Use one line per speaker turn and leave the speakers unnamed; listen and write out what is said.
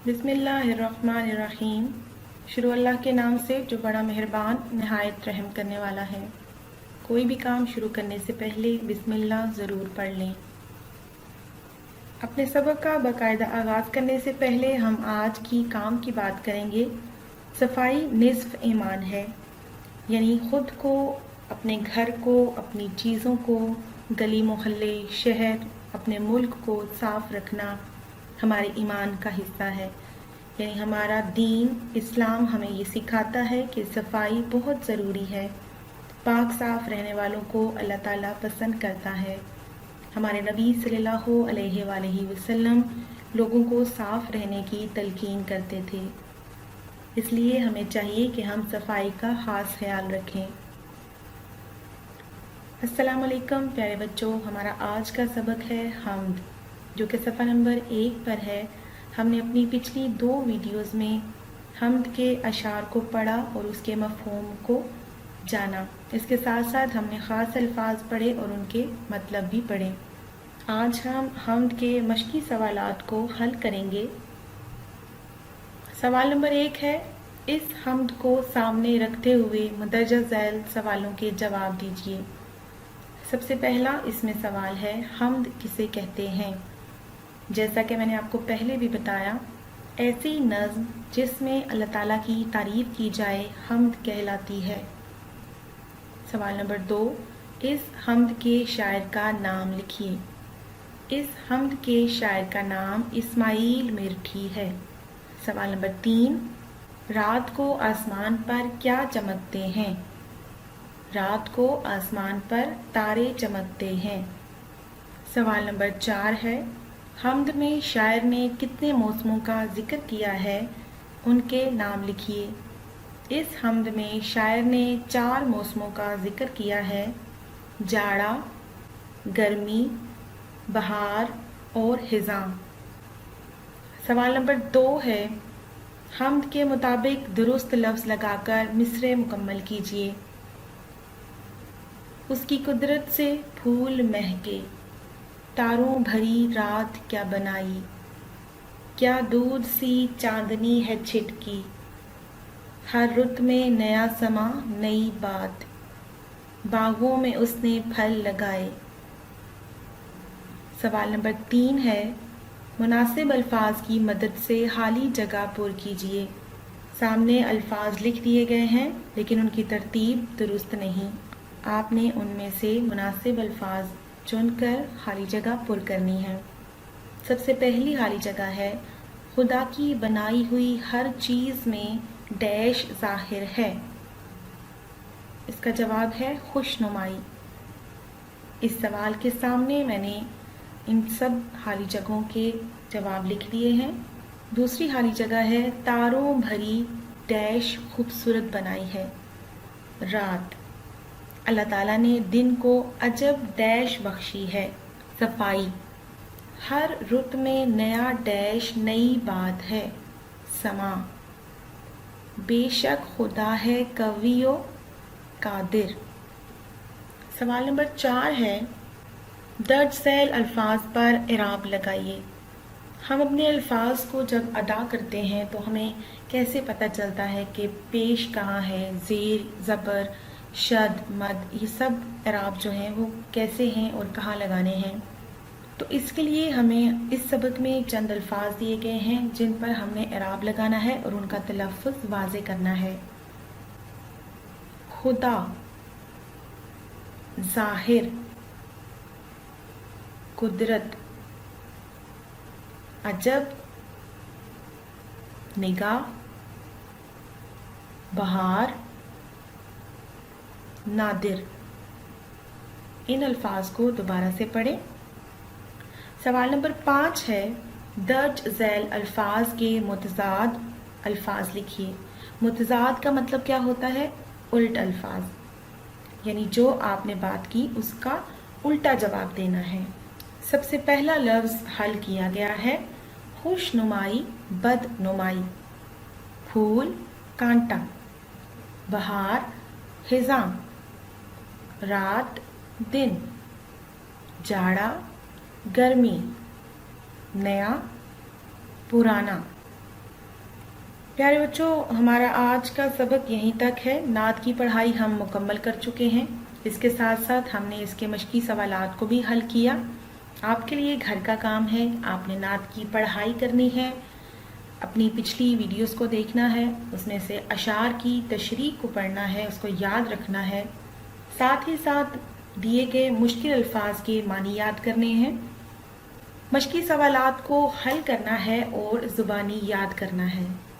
बिस्मिल्लाहिर्रहमानिर्रहीम। शुरू अल्लाह के नाम से जो बड़ा मेहरबान नहायत रहम करने वाला है। कोई भी काम शुरू करने से पहले बिस्मिल्लाह ज़रूर पढ़ लें। अपने सबक का बाकायदा आगाज़ करने से पहले हम आज की काम की बात करेंगे। सफाई निस्फ ईमान है, यानी ख़ुद को, अपने घर को, अपनी चीज़ों को, गली मोहल्ले, शहर, अपने मुल्क को साफ़ रखना हमारे ईमान का हिस्सा है। यानी हमारा दीन इस्लाम हमें ये सिखाता है कि सफाई बहुत ज़रूरी है। पाक साफ़ रहने वालों को अल्लाह ताला पसंद करता है। हमारे नबी सल्लल्लाहु अलैहि वसल्लम लोगों को साफ़ रहने की तलकीन करते थे, इसलिए हमें चाहिए कि हम सफाई का ख़ास ख्याल रखें। अस्सलाम वालेकुम प्यारे बच्चों, हमारा आज का सबक है हम्द, जो कि सफ़ा नंबर 1 पर है। हमने अपनी पिछली 2 वीडियोस में हम्द के अशार को पढ़ा और उसके मफ़हूम को जाना। इसके साथ साथ हमने ख़ास अल्फाज पढ़े और उनके मतलब भी पढ़े। आज हम हम्द के मश्की सवालात को हल करेंगे। सवाल नंबर 1 है, इस हम्द को सामने रखते हुए मुंदरजा झैल सवालों के जवाब दीजिए। सबसे पहला इसमें सवाल है, हम्द किसे कहते हैं? जैसा कि मैंने आपको पहले भी बताया, ऐसी नज़्म जिसमें अल्लाह ताला की तारीफ़ की जाए हम्द कहलाती है। सवाल नंबर 2, इस हम्द के शायर का नाम लिखिए। इस हम्द के शायर का नाम इस्माइल मिर्ठी है। सवाल नंबर 3, रात को आसमान पर क्या चमकते हैं? रात को आसमान पर तारे चमकते हैं। सवाल नंबर 4 है, हम्द में शायर ने कितने मौसमों का जिक्र किया है? उनके नाम लिखिए। इस हम्द में शायर ने 4 मौसमों का जिक्र किया है, जाड़ा, गर्मी, बहार और हिज़ां। सवाल नंबर 2 है, हम्द के मुताबिक दुरुस्त लफ्ज़ लगाकर मिसरे मुकम्मल कीजिए। उसकी कुदरत से फूल महके, तारों भरी रात क्या बनाई, क्या दूध सी चांदनी है छिटकी, हर रुत में नया समा नई बात, बागों में उसने फल लगाए। सवाल नंबर 3 है, मुनासिब अल्फाज की मदद से खाली जगह पुर कीजिए। सामने अल्फाज लिख दिए गए हैं, लेकिन उनकी तरतीब दुरुस्त नहीं। आपने उनमें से मुनासिब अल्फाज चुनकर खाली जगह पुर करनी है। सबसे पहली खाली जगह है, खुदा की बनाई हुई हर चीज़ में डैश ज़ाहिर है। इसका जवाब है खुशनुमाई। इस सवाल के सामने मैंने इन सब खाली जगहों के जवाब लिख दिए हैं। दूसरी खाली जगह है, तारों भरी डैश खूबसूरत बनाई है। रात, अल्लाह ताला ने दिन को अजब डैश बख्शी है। सफाई, हर रुत में नया डैश नई बात है। समा, बेशक खुदा है कवियो कादिर। सवाल नंबर 4 है, दर्ज झैल अल्फाज पर इराब लगाइए। हम अपने अल्फाज को जब अदा करते हैं तो हमें कैसे पता चलता है कि पेश कहाँ है, ज़ेर, ज़बर, शद, मद, ये सब इराब जो हैं वो कैसे हैं और कहाँ लगाने हैं। तो इसके लिए हमें इस सबक में चंद अल्फाज दिए गए हैं जिन पर हमने इराब लगाना है और उनका तलफ़्फ़ुज़ वाज़े करना है। खुदा, ज़ाहिर, कुदरत, अजब, निगाह, बहार, नादिर। इन अल्फाज को दोबारा से पढ़ें। सवाल नंबर 5 है, दर्ज झैल अल्फाज के मुतज़ाद अल्फाज लिखिए। मुतज़ाद का मतलब क्या होता है? उल्ट अल्फाज, यानी जो आपने बात की उसका उल्टा जवाब देना है। सबसे पहला लफ्ज़ हल किया गया है, खुशनुमाई, बदनुमाई, फूल, कांटा, बहार, हिज़ां, रात, दिन, जाड़ा, गर्मी, नया, पुराना। प्यारे बच्चों, हमारा आज का सबक यहीं तक है। नात की पढ़ाई हम मुकम्मल कर चुके हैं। इसके साथ साथ हमने इसके मश्की सवालात को भी हल किया। आपके लिए घर का काम है, आपने नात की पढ़ाई करनी है, अपनी पिछली वीडियोस को देखना है, उसमें से अशार की तशरीह को पढ़ना है, उसको याद रखना है, साथ ही साथ दिए गए मुश्किल अल्फाज के मानी याद करने हैं, मश्की सवालात को हल करना है और ज़ुबानी याद करना है।